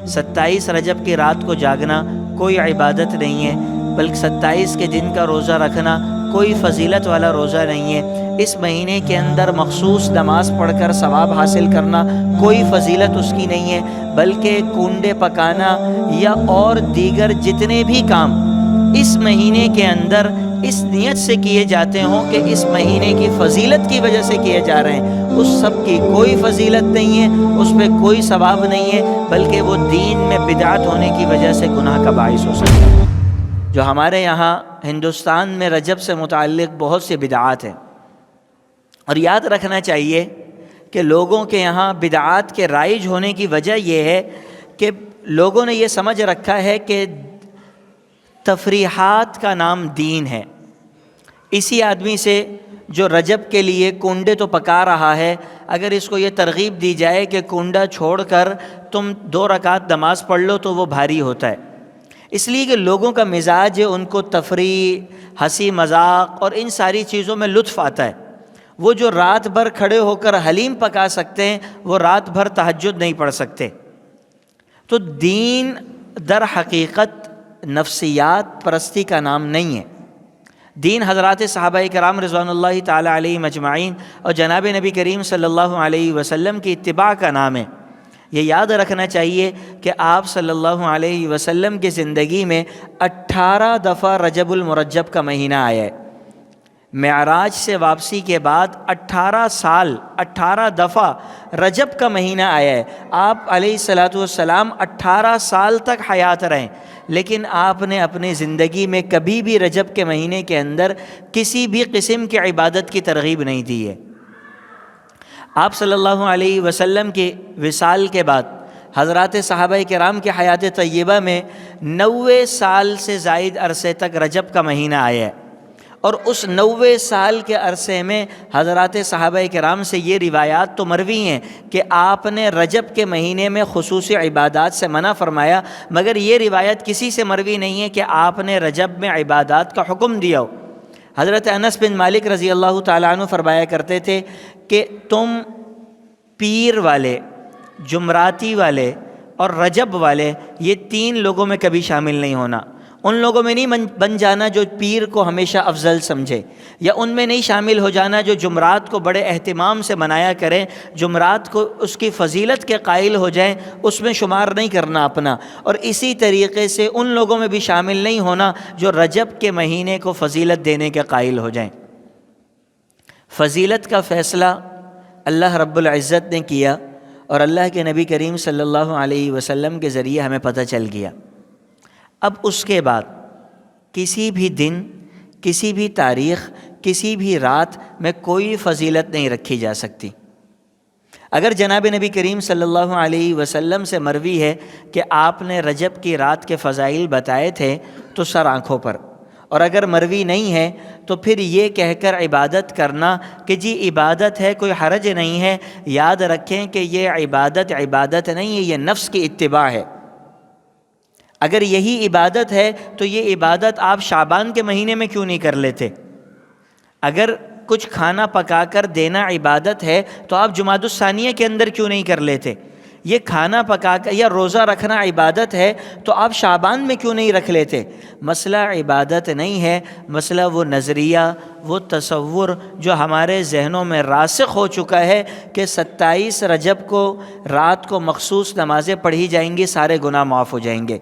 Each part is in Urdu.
27 رجب کی رات کو جاگنا کوئی عبادت نہیں ہے، بلکہ 27 کے دن کا روزہ رکھنا کوئی فضیلت والا روزہ نہیں ہے۔ اس مہینے کے اندر مخصوص نماز پڑھ کر ثواب حاصل کرنا کوئی فضیلت اس کی نہیں ہے، بلکہ کنڈے پکانا یا اور دیگر جتنے بھی کام اس مہینے کے اندر اس نیت سے کیے جاتے ہوں کہ اس مہینے کی فضیلت کی وجہ سے کیے جا رہے ہیں، اس سب کی کوئی فضیلت نہیں ہے، اس پہ کوئی ثواب نہیں ہے، بلکہ وہ دین میں بدعت ہونے کی وجہ سے گناہ کا باعث ہو سکتا ہے۔ جو ہمارے یہاں ہندوستان میں رجب سے متعلق بہت سی بدعات ہیں، اور یاد رکھنا چاہیے کہ لوگوں کے یہاں بدعات کے رائج ہونے کی وجہ یہ ہے کہ لوگوں نے یہ سمجھ رکھا ہے کہ تفریحات کا نام دین ہے۔ اسی آدمی سے جو رجب کے لیے کنڈے تو پکا رہا ہے، اگر اس کو یہ ترغیب دی جائے کہ کنڈا چھوڑ کر تم 2 رکعت نماز پڑھ لو تو وہ بھاری ہوتا ہے، اس لیے کہ لوگوں کا مزاج ہے، ان کو تفریح، ہنسی مذاق اور ان ساری چیزوں میں لطف آتا ہے۔ وہ جو رات بھر کھڑے ہو کر حلیم پکا سکتے ہیں، وہ رات بھر تہجد نہیں پڑھ سکتے۔ تو دین در حقیقت نفسیات پرستی کا نام نہیں ہے۔ دین حضرات صحابہ کرام رضوان اللہ تعالی علیہم اجمعین اور جناب نبی کریم صلی اللہ علیہ وسلم کی اتباع کا نام ہے۔ یہ یاد رکھنا چاہیے کہ آپ صلی اللہ علیہ وسلم کی زندگی میں 18 دفعہ رجب المرجب کا مہینہ آیا ہے۔ معراج سے واپسی کے بعد 18 سال 18 دفعہ رجب کا مہینہ آیا ہے۔ آپ علیہ الصلاۃ والسلام 18 سال تک حیات رہیں، لیکن آپ نے اپنی زندگی میں کبھی بھی رجب کے مہینے کے اندر کسی بھی قسم کی عبادت کی ترغیب نہیں دی ہے۔ آپ صلی اللہ علیہ وسلم کے وصال کے بعد حضرات صحابہ کرام کے حیات طیبہ میں 90 سال سے زائد عرصے تک رجب کا مہینہ آیا ہے، اور اس 90 سال کے عرصے میں حضرات صحابہ کرام سے یہ روایات تو مروی ہیں کہ آپ نے رجب کے مہینے میں خصوصی عبادات سے منع فرمایا، مگر یہ روایت کسی سے مروی نہیں ہے کہ آپ نے رجب میں عبادات کا حکم دیا ہو۔ حضرت انس بن مالک رضی اللہ تعالیٰ عنہ فرمایا کرتے تھے کہ تم پیر والے، جمعراتی والے اور رجب والے، یہ 3 لوگوں میں کبھی شامل نہیں ہونا۔ ان لوگوں میں نہیں بن جانا جو پیر کو ہمیشہ افضل سمجھے، یا ان میں نہیں شامل ہو جانا جو جمعرات کو بڑے اہتمام سے منایا کریں، جمعرات کو اس کی فضیلت کے قائل ہو جائیں، اس میں شمار نہیں کرنا اپنا۔ اور اسی طریقے سے ان لوگوں میں بھی شامل نہیں ہونا جو رجب کے مہینے کو فضیلت دینے کے قائل ہو جائیں۔ فضیلت کا فیصلہ اللہ رب العزت نے کیا، اور اللہ کے نبی کریم صلی اللہ علیہ وسلم کے ذریعے ہمیں پتہ چل گیا۔ اب اس کے بعد کسی بھی دن، کسی بھی تاریخ، کسی بھی رات میں کوئی فضیلت نہیں رکھی جا سکتی۔ اگر جناب نبی کریم صلی اللہ علیہ وسلم سے مروی ہے کہ آپ نے رجب کی رات کے فضائل بتائے تھے تو سر آنکھوں پر، اور اگر مروی نہیں ہے تو پھر یہ کہہ کر عبادت کرنا کہ جی عبادت ہے، کوئی حرج نہیں ہے، یاد رکھیں کہ یہ عبادت نہیں ہے، یہ نفس کی اتباع ہے۔ اگر یہی عبادت ہے تو یہ عبادت آپ شعبان کے مہینے میں کیوں نہیں کر لیتے؟ اگر کچھ کھانا پکا کر دینا عبادت ہے تو آپ جمادی الثانیہ کے اندر کیوں نہیں کر لیتے؟ یہ کھانا پکا کر یا روزہ رکھنا عبادت ہے تو آپ شعبان میں کیوں نہیں رکھ لیتے؟ مسئلہ عبادت نہیں ہے، مسئلہ وہ نظریہ، وہ تصور جو ہمارے ذہنوں میں راسخ ہو چکا ہے کہ 27 رجب کو رات کو مخصوص نمازیں پڑھی جائیں گی، سارے گناہ معاف ہو جائیں گے۔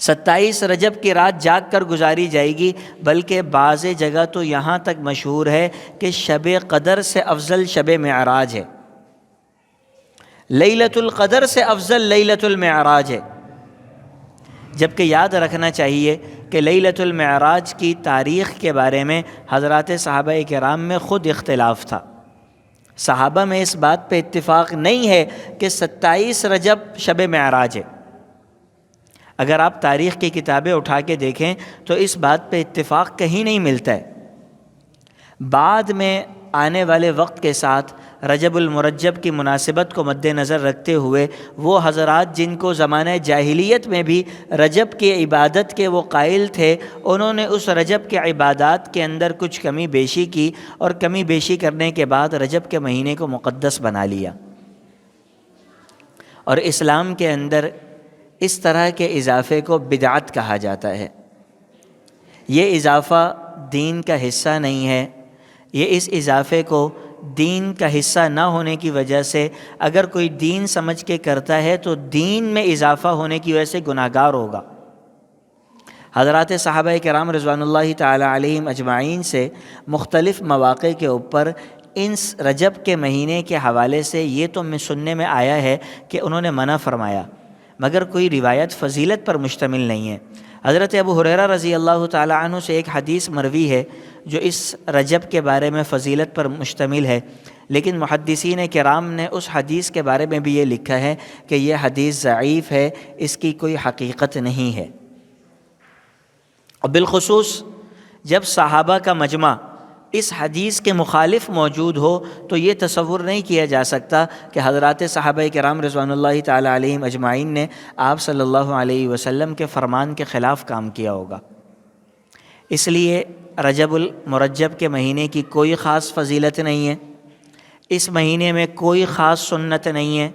27 رجب کی رات جاگ کر گزاری جائے گی، بلکہ بعض جگہ تو یہاں تک مشہور ہے کہ شب قدر سے افضل شب معراج ہے، لیلۃ القدر سے افضل لیلۃ المعراج ہے۔ جبکہ یاد رکھنا چاہیے کہ لیلۃ المعراج کی تاریخ کے بارے میں حضرات صحابہ کرام میں خود اختلاف تھا۔ صحابہ میں اس بات پہ اتفاق نہیں ہے کہ 27 رجب شب معراج ہے۔ اگر آپ تاریخ کی کتابیں اٹھا کے دیکھیں تو اس بات پہ اتفاق کہیں نہیں ملتا ہے۔ بعد میں آنے والے وقت کے ساتھ رجب المرجب کی مناسبت کو مد نظر رکھتے ہوئے وہ حضرات جن کو زمانہ جاہلیت میں بھی رجب کی عبادت کے وہ قائل تھے، انہوں نے اس رجب کے عبادات کے اندر کچھ کمی بیشی کی، اور کمی بیشی کرنے کے بعد رجب کے مہینے کو مقدس بنا لیا۔ اور اسلام کے اندر اس طرح کے اضافے کو بدعت کہا جاتا ہے۔ یہ اضافہ دین کا حصہ نہیں ہے۔ یہ اس اضافے کو دین کا حصہ نہ ہونے کی وجہ سے اگر کوئی دین سمجھ کے کرتا ہے تو دین میں اضافہ ہونے کی وجہ سے گناہ گار ہوگا۔ حضرات صحابہ کرام رضوان اللہ تعالی علیہم اجمعین سے مختلف مواقع کے اوپر ان رجب کے مہینے کے حوالے سے یہ تو سننے میں آیا ہے کہ انہوں نے منع فرمایا، مگر کوئی روایت فضیلت پر مشتمل نہیں ہے۔ حضرت ابو ہریرہ رضی اللہ تعالی عنہ سے ایک حدیث مروی ہے جو اس رجب کے بارے میں فضیلت پر مشتمل ہے، لیکن محدثین کرام نے اس حدیث کے بارے میں بھی یہ لکھا ہے کہ یہ حدیث ضعیف ہے، اس کی کوئی حقیقت نہیں ہے۔ اور بالخصوص جب صحابہ کا مجمع اس حدیث کے مخالف موجود ہو تو یہ تصور نہیں کیا جا سکتا کہ حضرات صحابہ کرام رضوان اللہ تعالی علیہم اجمعین نے آپ صلی اللہ علیہ وسلم کے فرمان کے خلاف کام کیا ہوگا۔ اس لیے رجب المرجب کے مہینے کی کوئی خاص فضیلت نہیں ہے، اس مہینے میں کوئی خاص سنت نہیں ہے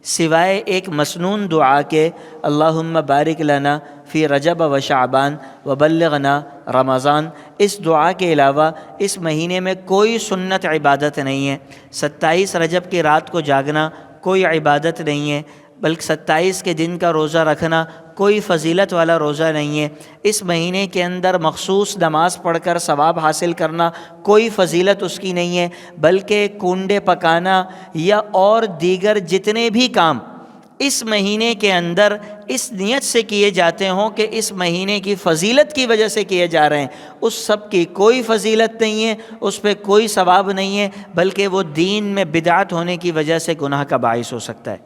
سوائے ایک مسنون دعا کے، اللہم بارک لنا فی رجب و شعبان وبلغنا رمضان۔ اس دعا کے علاوہ اس مہینے میں کوئی سنت عبادت نہیں ہے۔ 27 رجب کی رات کو جاگنا کوئی عبادت نہیں ہے، بلکہ 27 کے دن کا روزہ رکھنا کوئی فضیلت والا روزہ نہیں ہے۔ اس مہینے کے اندر مخصوص نماز پڑھ کر ثواب حاصل کرنا کوئی فضیلت اس کی نہیں ہے، بلکہ کنڈے پکانا یا اور دیگر جتنے بھی کام اس مہینے کے اندر اس نیت سے کیے جاتے ہوں کہ اس مہینے کی فضیلت کی وجہ سے کیے جا رہے ہیں، اس سب کی کوئی فضیلت نہیں ہے، اس پہ کوئی ثواب نہیں ہے، بلکہ وہ دین میں بدعت ہونے کی وجہ سے گناہ کا باعث ہو سکتا ہے۔